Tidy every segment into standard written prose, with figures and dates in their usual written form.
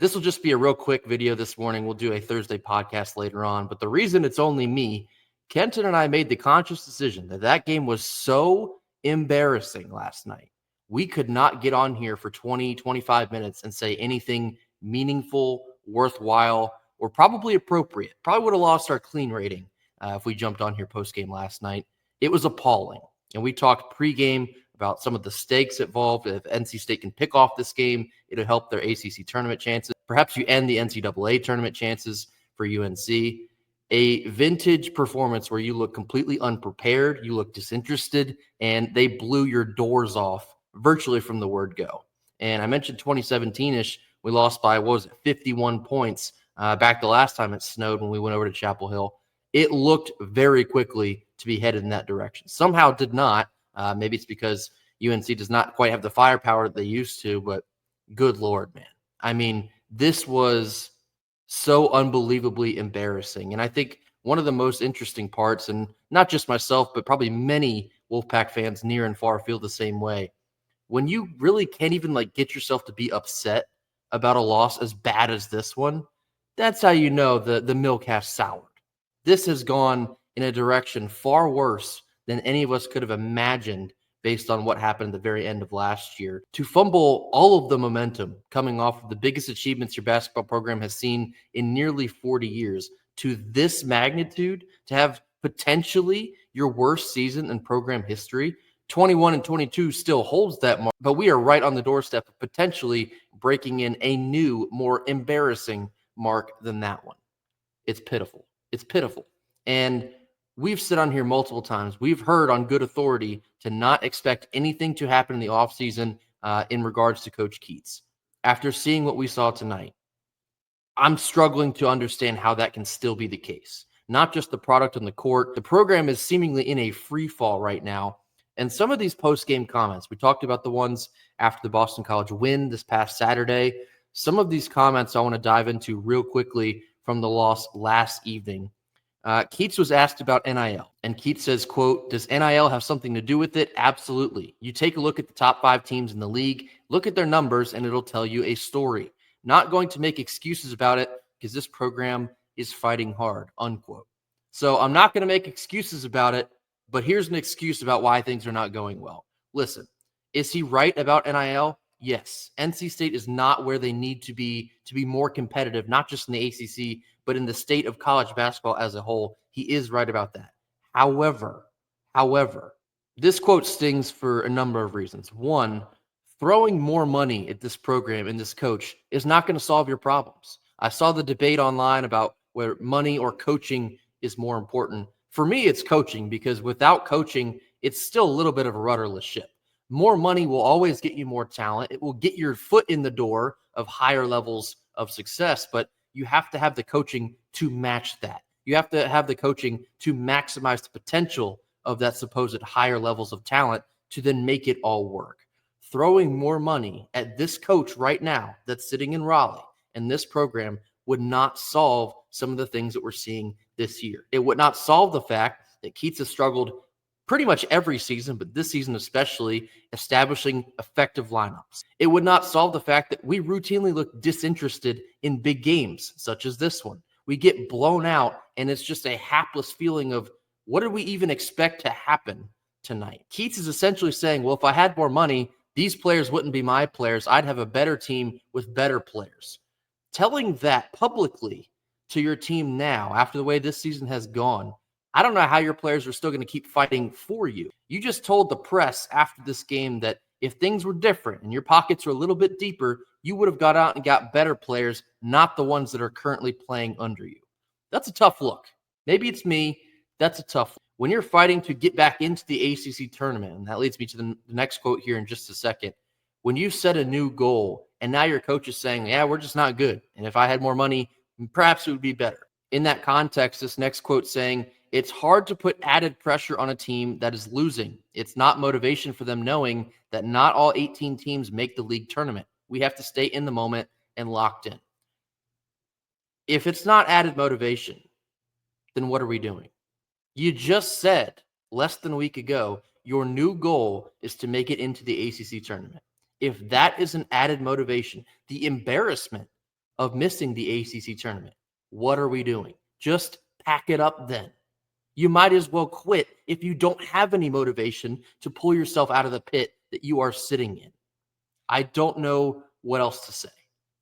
This will just be a real quick video this morning. We'll do a Thursday podcast later on. But the reason it's only me, Kenton and I made the conscious decision that game was so embarrassing last night. We could not get on here for 20, 25 minutes and say anything meaningful, worthwhile, or probably appropriate. Probably would have lost our clean rating if we jumped on here post-game last night. It was appalling. And we talked pregame about some of the stakes involved. If NC State can pick off this game, it'll help their ACC tournament chances. Perhaps you end the NCAA tournament chances for UNC. A vintage performance where you look completely unprepared, you look disinterested, and they blew your doors off virtually from the word go. And I mentioned 2017-ish, we lost by, 51 points back the last time it snowed when we went over to Chapel Hill. It looked very quickly to be headed in that direction. Somehow did not. Maybe it's because UNC does not quite have the firepower that they used to, but good Lord, man. I mean, this was so unbelievably embarrassing. And I think one of the most interesting parts, and not just myself, but probably many Wolfpack fans near and far feel the same way, when you really can't even get yourself to be upset about a loss as bad as this one, that's how you know the milk has soured. This has gone in a direction far worse than any of us could have imagined based on what happened at the very end of last year. To fumble all of the momentum coming off of the biggest achievements your basketball program has seen in nearly 40 years to this magnitude, to have potentially your worst season in program history. 21 and 22 still holds that mark, but we are right on the doorstep of potentially breaking in a new, more embarrassing mark than that one. It's pitiful. It's pitiful. And we've sit on here multiple times. We've heard on good authority to not expect anything to happen in the offseason in regards to Coach Keats. After seeing what we saw tonight, I'm struggling to understand how that can still be the case. Not just the product on the court. The program is seemingly in a free fall right now. And some of these post-game comments, we talked about the ones after the Boston College win this past Saturday. Some of these comments I want to dive into real quickly from the loss last evening. Keats was asked about NIL, and Keats says, quote, "Does NIL have something to do with it? Absolutely. You take a look at the top 5 teams in the league, look at their numbers, and it'll tell you a story. Not going to make excuses about it because this program is fighting hard," unquote. So I'm not going to make excuses about it, but here's an excuse about why things are not going well. Listen, is he right about NIL? Yes. NC State is not where they need to be more competitive, not just in the ACC, but in the state of college basketball as a whole. He is right about that. However, this quote stings for a number of reasons. One, throwing more money at this program and this coach is not going to solve your problems. I saw the debate online about whether money or coaching is more important. For me, it's coaching, because without coaching, it's still a little bit of a rudderless ship. More money will always get you more talent. It will get your foot in the door of higher levels of success, but you have to have the coaching to match that. You have to have the coaching to maximize the potential of that supposed higher levels of talent to then make it all work. Throwing more money at this coach right now that's sitting in Raleigh and this program would not solve some of the things that we're seeing this year. It would not solve the fact that Keats has struggled pretty much every season, but this season especially, establishing effective lineups. It would not solve the fact that we routinely look disinterested in big games, such as this one. We get blown out, and it's just a hapless feeling of, what did we even expect to happen tonight? Keats is essentially saying, well, if I had more money, these players wouldn't be my players. I'd have a better team with better players. Telling that publicly to your team now, after the way this season has gone, I don't know how your players are still going to keep fighting for you. You just told the press after this game that if things were different and your pockets were a little bit deeper, you would have got out and got better players, not the ones that are currently playing under you. That's a tough look. Maybe it's me. That's a tough look. When you're fighting to get back into the ACC tournament, and that leads me to the next quote here in just a second, when you set a new goal and now your coach is saying, yeah, we're just not good, and if I had more money, perhaps it would be better. In that context, this next quote saying, it's hard to put added pressure on a team that is losing. It's not motivation for them knowing that not all 18 teams make the league tournament. We have to stay in the moment and locked in. If it's not added motivation, then what are we doing? You just said less than a week ago, your new goal is to make it into the ACC tournament. If that is an added motivation, the embarrassment of missing the ACC tournament. What are we doing? Just pack it up then. You might as well quit if you don't have any motivation to pull yourself out of the pit that you are sitting in. I don't know what else to say.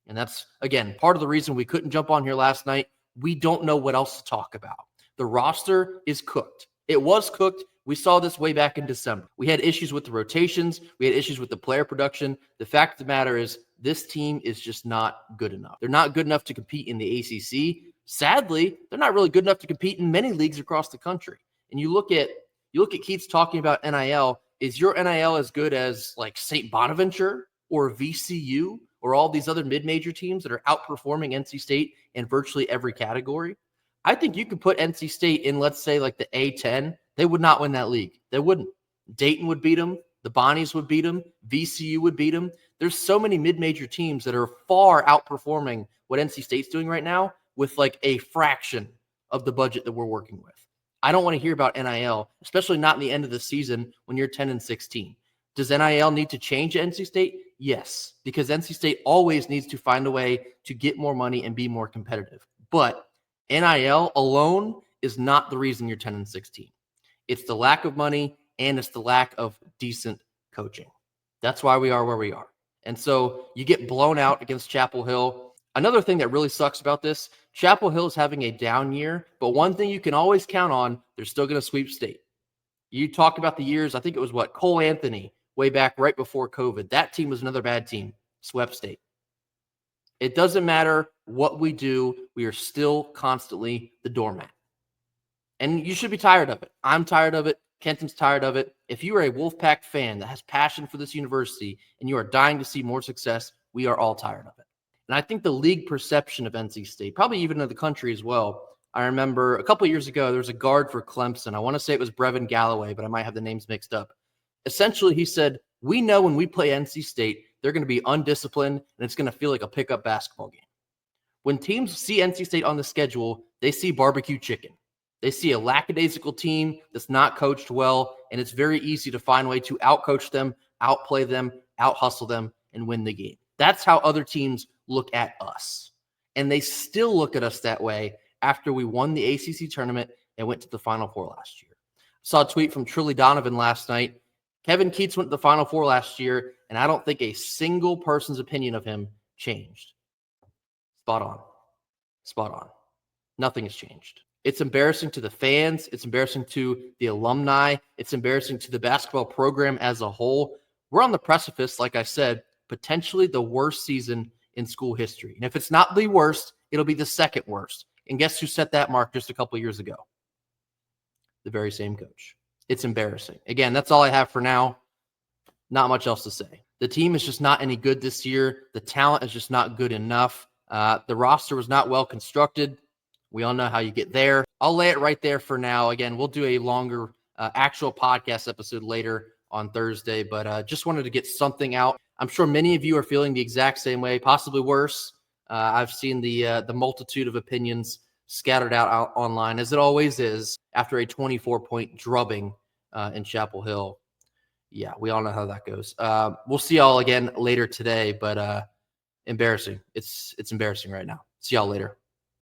And that's, again, part of the reason we couldn't jump on here last night. We don't know what else to talk about. The roster is cooked. It was cooked. We saw this way back in December. We had issues with the rotations. We had issues with the player production. The fact of the matter is this team is just not good enough. They're not good enough to compete in the ACC. Sadly, they're not really good enough to compete in many leagues across the country. And you look at Keats talking about NIL. Is your NIL as good as like St. Bonaventure or VCU or all these other mid-major teams that are outperforming NC State in virtually every category? I think you could put NC State in, let's say, like the A10. They would not win that league. They wouldn't. Dayton would beat them. The Bonnies would beat them. VCU would beat them. There's so many mid-major teams that are far outperforming what NC State's doing right now with like a fraction of the budget that we're working with. I don't want to hear about NIL, especially not in the end of the season when you're 10-16. Does NIL need to change at NC State? Yes, because NC State always needs to find a way to get more money and be more competitive. But NIL alone is not the reason you're 10-16. It's the lack of money and it's the lack of decent coaching. That's why we are where we are. And so you get blown out against Chapel Hill. Another thing that really sucks about this, Chapel Hill is having a down year, but one thing you can always count on, they're still going to sweep state. You talk about the years, I think it was Cole Anthony, way back right before COVID. That team was another bad team, swept state. It doesn't matter what we do, we are still constantly the doormat. And you should be tired of it. I'm tired of it. Kenton's tired of it. If you are a Wolfpack fan that has passion for this university and you are dying to see more success, we are all tired of it. And I think the league perception of NC State, probably even in the country as well. I remember a couple of years ago, there was a guard for Clemson. I want to say it was Brevin Galloway, but I might have the names mixed up. Essentially, he said, we know when we play NC State, they're going to be undisciplined and it's going to feel like a pickup basketball game. When teams see NC State on the schedule, they see barbecue chicken. They see a lackadaisical team that's not coached well, and it's very easy to find a way to outcoach them, outplay them, out-hustle them, and win the game. That's how other teams look at us. And they still look at us that way after we won the ACC tournament and went to the Final Four last year. I saw a tweet from Trilly Donovan last night. Kevin Keats went to the Final Four last year, and I don't think a single person's opinion of him changed. Spot on. Spot on. Nothing has changed. It's embarrassing to the fans. It's embarrassing to the alumni. It's embarrassing to the basketball program as a whole. We're on the precipice, like I said, potentially the worst season in school history. And if it's not the worst, it'll be the second worst. And guess who set that mark just a couple of years ago? The very same coach. It's embarrassing. Again, that's all I have for now. Not much else to say. The team is just not any good this year. The talent is just not good enough. The roster was not well constructed. We all know how you get there. I'll lay it right there for now. Again, we'll do a longer actual podcast episode later on Thursday, but just wanted to get something out. I'm sure many of you are feeling the exact same way, possibly worse. I've seen the multitude of opinions scattered out online, as it always is, after a 24-point drubbing in Chapel Hill. Yeah, we all know how that goes. We'll see y'all again later today, but embarrassing. It's embarrassing right now. See y'all later.